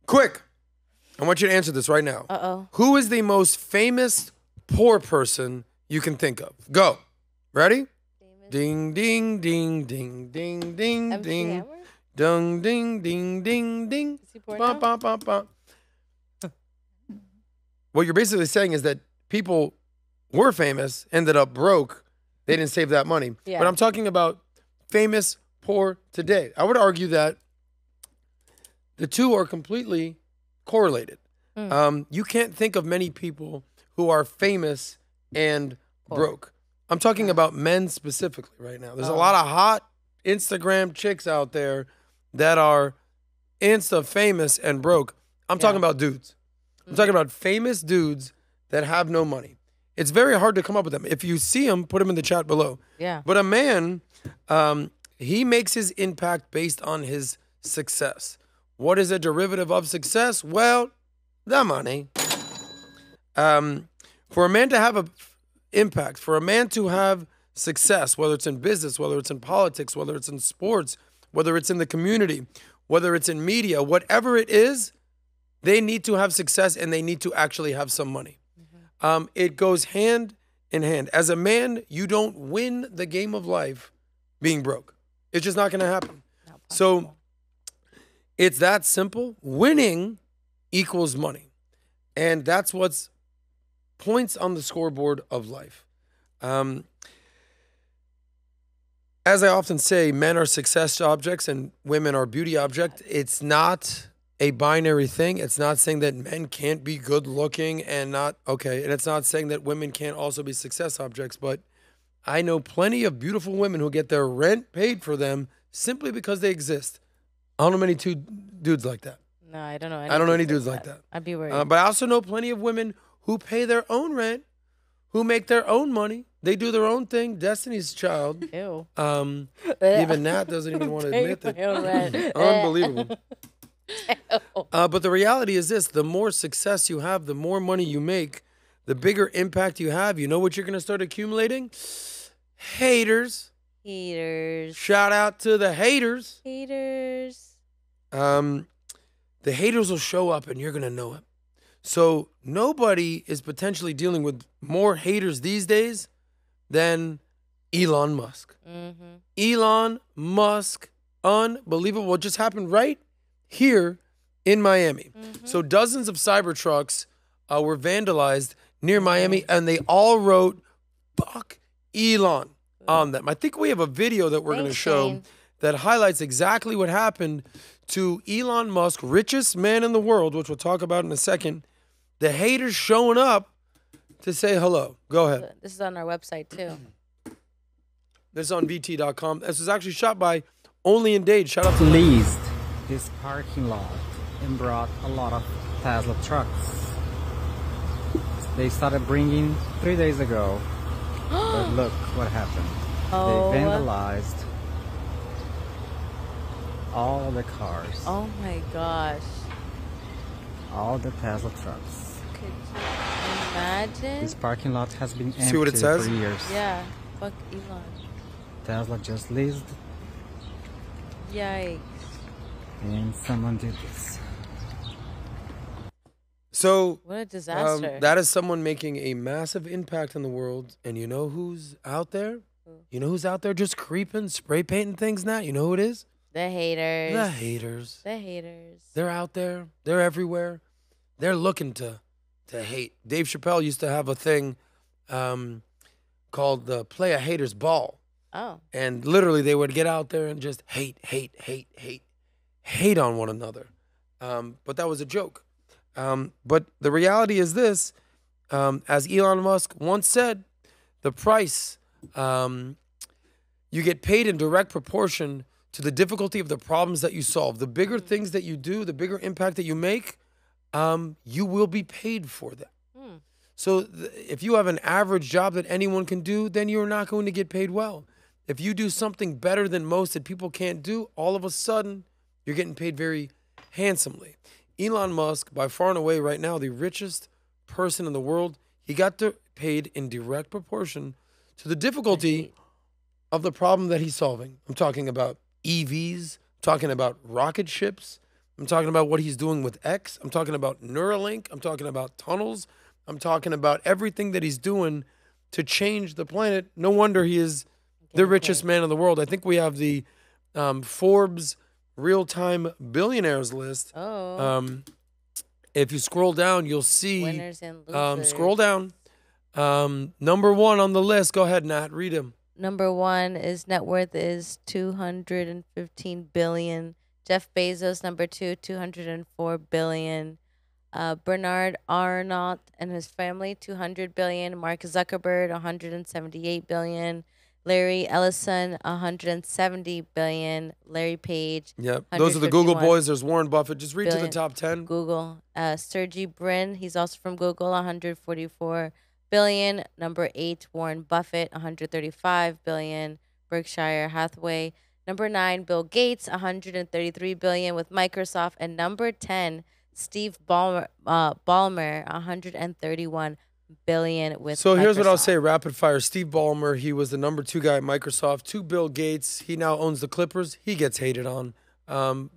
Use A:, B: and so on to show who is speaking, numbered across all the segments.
A: Quick. I want you to answer this right now.
B: Uh-oh.
A: Who is the most famous poor person you can think of? Go. Ready? Ding, ding, ding, ding, ding, ding,
B: MC
A: ding.
B: Hammer?
A: Dung, ding, ding, ding, ding.
B: Is he poor
A: Ba,
B: now?
A: ba, ba, ba. What you're basically saying is that people were famous, ended up broke. They didn't save that money.
B: Yeah.
A: But I'm talking about famous poor today. I would argue that the two are completely correlated. You can't think of many people who are famous and broke. I'm talking about men specifically right now. There's a lot of hot Instagram chicks out there that are Insta famous and broke. I'm talking about dudes. I'm talking about famous dudes that have no money. It's very hard to come up with them. If you see them, put them in the chat below.
B: Yeah.
A: But a man, he makes his impact based on his success. What is a derivative of success? Well, the money. For a man to have an impact, for a man to have success, whether it's in business, whether it's in politics, whether it's in sports, whether it's in the community, whether it's in media, whatever it is, they need to have success and they need to actually have some money. It goes hand in hand. As a man, you don't win the game of life being broke. It's just not going to happen. So it's that simple. Winning equals money. And that's what's points on the scoreboard of life. As I often say, men are success objects and women are beauty objects. It's not a binary thing. It's not saying that men can't be good looking and not, okay, and it's not saying that women can't also be success objects, but I know plenty of beautiful women who get their rent paid for them simply because they exist. I don't know many dudes like that.
B: No, I don't know.
A: I don't know any dudes like that.
B: I'd be worried.
A: But I also know plenty of women who pay their own rent, who make their own money. They do their own thing. Destiny's Child.
B: Ew.
A: Even Nat doesn't even want to admit that. Unbelievable. But the reality is this: the more success you have, the more money you make, the bigger impact you have. You know what you're going to start accumulating? Haters.
B: Haters.
A: Shout out to the haters.
B: Haters.
A: The haters will show up and you're going to know it. So nobody is potentially dealing with more haters these days than Elon Musk. Elon Musk, unbelievable. What just happened right here in Miami. So dozens of Cybertrucks were vandalized near Miami, and they all wrote, "Fuck Elon," on them. I think we have a video that we're going to show that highlights exactly what happened to Elon Musk, richest man in the world, which we'll talk about in a second. The haters showing up to say hello. Go ahead.
B: This is on our website, too.
A: This is on VT.com. This was actually shot by Only in Dade. Shout out to
C: leased this parking lot and brought a lot of Tesla trucks. They started bringing 3 days ago, but look what happened. They vandalized all the cars.
B: Oh my gosh.
C: All the Tesla trucks.
B: Could you imagine?
C: This parking lot has been empty
A: See what it says?
C: for years.
B: Yeah. Fuck Elon.
C: Tesla just leased,
B: Yikes.
C: and someone did this.
A: So
B: What a disaster.
A: that is someone making a massive impact in the world. And you know who's out there? You know who's out there just creeping, spray painting things now? You know who it is?
B: The haters.
A: The haters.
B: The haters.
A: They're out there. They're everywhere. They're looking to hate. Dave Chappelle used to have a thing called the Play a Hater's Ball.
B: Oh.
A: And literally they would get out there and just hate on one another. But that was a joke. But the reality is this, as Elon Musk once said, the price, you get paid in direct proportion to the difficulty of the problems that you solve. The bigger things that you do, the bigger impact that you make, you will be paid for that. So if you have an average job that anyone can do, then you're not going to get paid well. If you do something better than most that people can't do, all of a sudden, you're getting paid very handsomely. Elon Musk, by far and away right now, the richest person in the world, he got paid in direct proportion to the difficulty of the problem that he's solving. I'm talking about EVs, talking about rocket ships, I'm talking about what he's doing with X. I'm talking about Neuralink. I'm talking about tunnels. I'm talking about everything that he's doing to change the planet. No wonder he is the richest man in the world. I think we have the Forbes real-time billionaires list.
B: Oh.
A: If you scroll down, you'll see.
B: Winners and losers.
A: Scroll down. Number 1 on the list. Go ahead, Nat. Read him.
B: Number 1 is net worth is $215 billion. Jeff Bezos, number 2, $204 billion. Bernard Arnault and his family, $200 billion. Mark Zuckerberg, $178 billion. Larry Ellison, $170 billion. Larry Page.
A: Yep. Those are the Google
B: 151
A: boys. There's Warren Buffett. Just read to the
B: billion.
A: top 10.
B: Google. Sergey Brin, he's also from Google, $144 billion. Number 8, Warren Buffett, $135 billion. Berkshire Hathaway. Number 9, Bill Gates, $133 billion with Microsoft. And number 10, Steve Ballmer, $131 billion with
A: So here's what I'll
B: Microsoft.
A: say, rapid fire. Steve Ballmer, he was the number 2 guy at Microsoft. 2, Bill Gates. He now owns the Clippers. He gets hated on.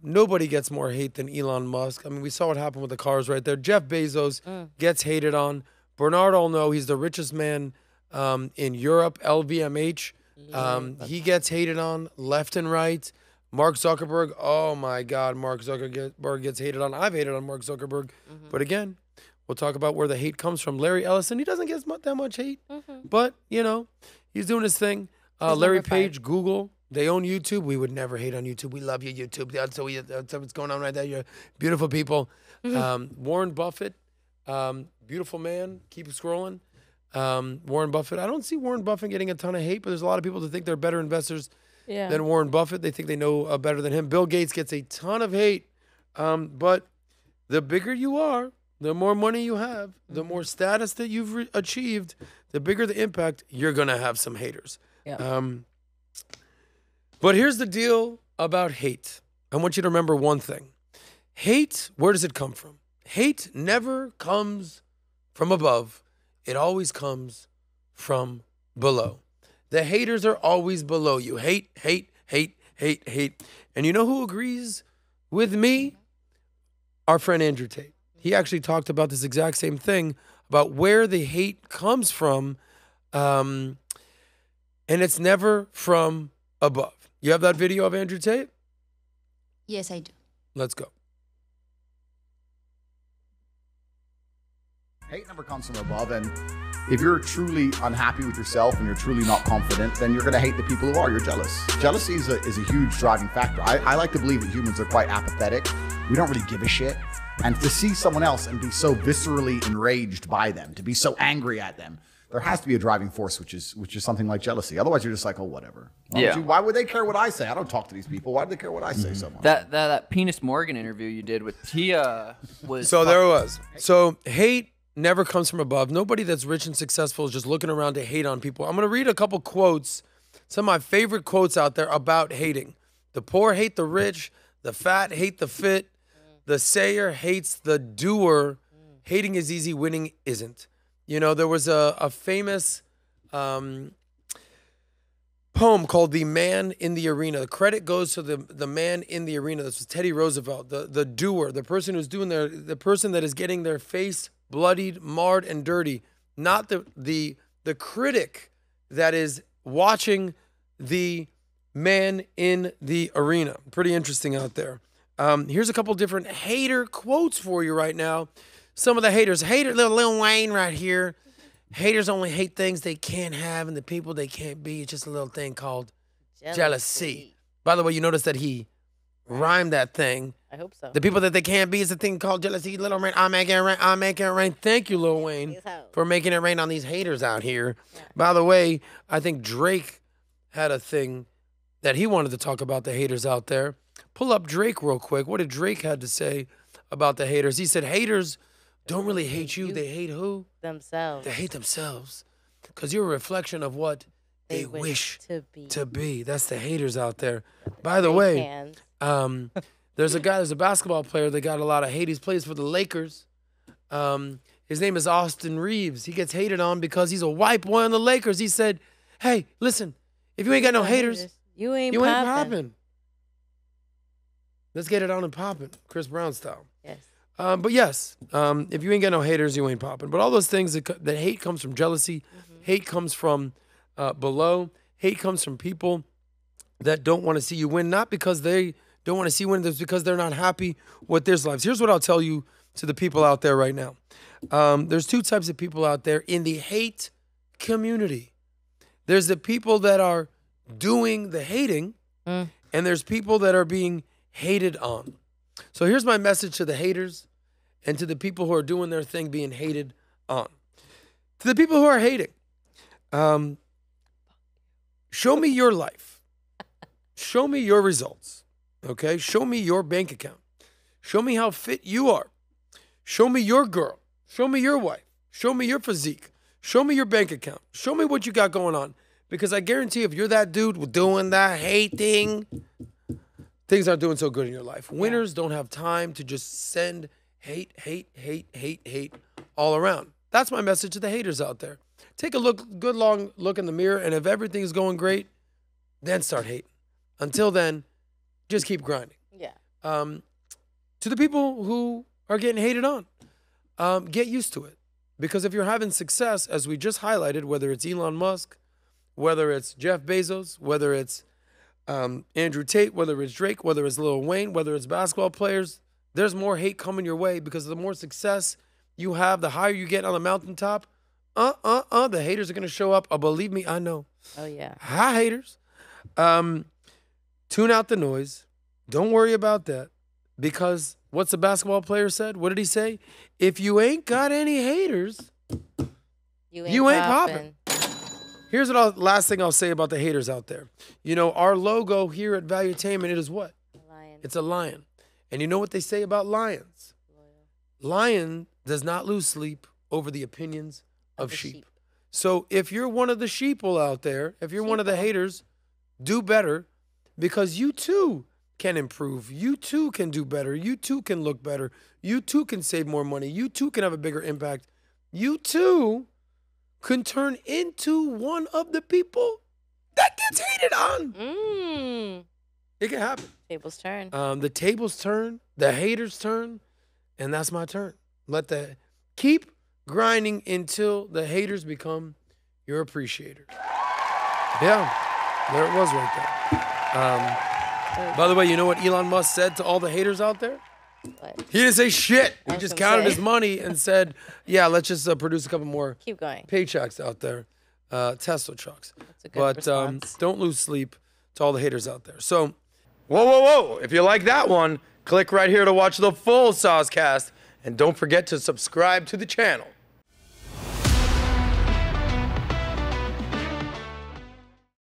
A: Nobody gets more hate than Elon Musk. I mean, we saw what happened with the cars right there. Jeff Bezos gets hated on. Bernard Arnault, he's the richest man in Europe, LVMH. He gets hated on left and right. Mark Zuckerberg, oh my God, Mark Zuckerberg gets hated on. I've hated on Mark Zuckerberg. But again, we'll talk about where the hate comes from. Larry Ellison, he doesn't get that much hate. But, you know, he's doing his thing. Larry Page, Google, they own YouTube. We would never hate on YouTube. We love you, YouTube. That's what's going on right there. You're beautiful people. Warren Buffett, beautiful man. Keep scrolling. Warren Buffett. I don't see Warren Buffett getting a ton of hate, but there's a lot of people that think they're better investors than Warren Buffett. They think they know better than him. Bill Gates gets a ton of hate. But the bigger you are, the more money you have, the more status that you've achieved, the bigger the impact, you're going to have some haters. But here's the deal about hate. I want you to remember one thing. Hate, where does it come from? Hate never comes from above. It always comes from below. The haters are always below you. Hate, hate, hate, hate, hate. And you know who agrees with me? Our friend Andrew Tate. He actually talked about this exact same thing, about where the hate comes from, and it's never from above. You have that video of Andrew Tate?
D: Yes, I do.
A: Let's go.
E: Hate never comes from above, and if you're truly unhappy with yourself and you're truly not confident, then you're going to hate the people who are. You're jealous. Jealousy is a huge driving factor. I like to believe that humans are quite apathetic. We don't really give a shit. And to see someone else and be so viscerally enraged by them, to be so angry at them, there has to be a driving force, which is something like jealousy. Otherwise, you're just like, oh, whatever. Why would they care what I say? I don't talk to these people. Why do they care what I say so much?
F: That Penis Morgan interview you did with Tia was...
A: So there it was. So hate never comes from above. Nobody that's rich and successful is just looking around to hate on people. I'm going to read a couple quotes, some of my favorite quotes out there about hating. The poor hate the rich. The fat hate the fit. The sayer hates the doer. Hating is easy, winning isn't. You know, there was a famous poem called The Man in the Arena. The credit goes to the man in the arena. This was Teddy Roosevelt, the doer, the person who's doing the person that is getting their face bloodied, marred, and dirty, not the critic that is watching the man in the arena. Pretty interesting out there. Here's a couple different hater quotes for you right now. Some of the haters. Lil Wayne right here. Haters only hate things they can't have and the people they can't be. It's just a little thing called jealousy. By the way, you notice that he rhymed that thing.
B: I hope so.
A: The people that they can't be is a thing called jealousy. Lil Wayne, I'm making it rain. I'm making it rain. Thank you, Lil Wayne, for making it rain on these haters out here. Yeah. By the way, I think Drake had a thing that he wanted to talk about the haters out there. Pull up Drake real quick. What did Drake had to say about the haters? He said, haters don't really hate you. They hate who?
B: Themselves.
A: They hate themselves. Because you're a reflection of what they wish to be. That's the haters out there. By the way, there's a basketball player that got a lot of hate. He plays for the Lakers. His name is Austin Reeves. He gets hated on because he's a white boy on the Lakers. He said, hey, listen, if you ain't got no haters,
B: you ain't
A: popping. Let's get it on and popping, Chris Brown style.
B: Yes.
A: But yes, if you ain't got no haters, you ain't popping. But all those things that hate comes from jealousy, hate comes from below, hate comes from people that don't want to see you win, not because they don't want to see you win, it's because they're not happy with their lives. Here's what I'll tell you to the people out there right now. There's two types of people out there in the hate community. There's the people that are doing the hating, and there's people that are being hated on. So here's my message to the haters and to the people who are doing their thing being hated on. To the people who are hating, show me your life. Show me your results, okay? Show me your bank account. Show me how fit you are. Show me your girl. Show me your wife. Show me your physique. Show me your bank account. Show me what you got going on. Because I guarantee if you're that dude doing that hating, things aren't doing so good in your life. Winners don't have time to just send hate all around. That's my message to the haters out there. Take a good long look in the mirror, and if everything's going great, then start hating. Until then, just keep grinding.
B: Yeah.
A: To the people who are getting hated on, get used to it. Because if you're having success, as we just highlighted, whether it's Elon Musk, whether it's Jeff Bezos, whether it's Andrew Tate, whether it's Drake, whether it's Lil Wayne, whether it's basketball players, there's more hate coming your way because the more success you have, the higher you get on the mountaintop, the haters are going to show up. Oh, believe me, I know.
B: Oh, yeah.
A: Hi, haters. Tune out the noise. Don't worry about that because what's the basketball player said? What did he say? If you ain't got any haters, you ain't popping. Here's what last thing I'll say about the haters out there. You know, our logo here at Valuetainment, it is what?
B: A lion.
A: It's a lion. And you know what they say about lions? Lion does not lose sleep over the opinions of sheep. So if you're one of the sheeple out there, if you're one of the haters, do better because you too can improve. You too can do better. You too can look better. You too can save more money. You too can have a bigger impact. You too can turn into one of the people that gets hated on. It can happen.
B: Tables turn.
A: The tables turn, the haters turn, and that's my turn. Keep grinding until the haters become your appreciator. Yeah, there it was right there. By the way, you know what Elon Musk said to all the haters out there?
B: What?
A: He didn't say shit.
B: I
A: He
B: was
A: just
B: gonna
A: counted
B: say.
A: his money and said, yeah, let's just produce a couple more
B: Keep going.
A: paychecks out there, Tesla trucks.
B: That's a good
A: But
B: response.
A: don't lose sleep to all the haters out there. So, whoa. If you like that one, click right here to watch the full SOSCAST. And don't forget to subscribe to the channel.